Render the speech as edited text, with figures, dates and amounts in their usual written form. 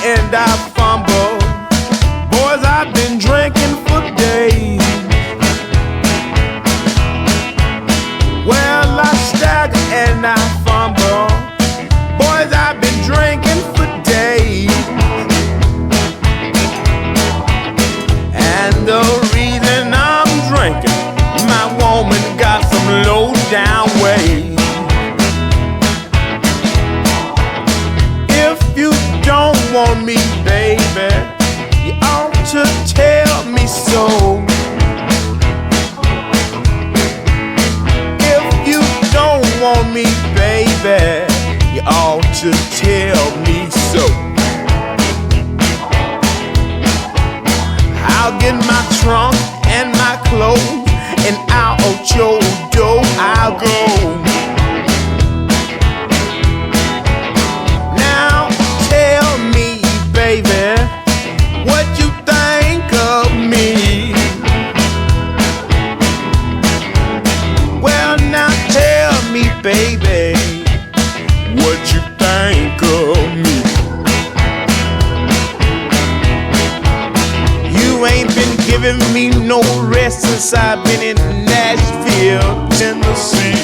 and I fumble. Boys, I've been drinking for days. Well, I stagger and I fumble. Boys, I've been drinking for days. And the reason I'm drinking, my woman got some low down ways. If you don't want me, baby, you ought to tell me so. If you don't want me, baby, you ought to tell me so. I'll get my trunk and my clothes, and out your door I'll go. Now tell me, baby, what you think of me. Well, now tell me, baby, what you think of me. You ain't been giving me no rest since I've been in Nashville, Tennessee.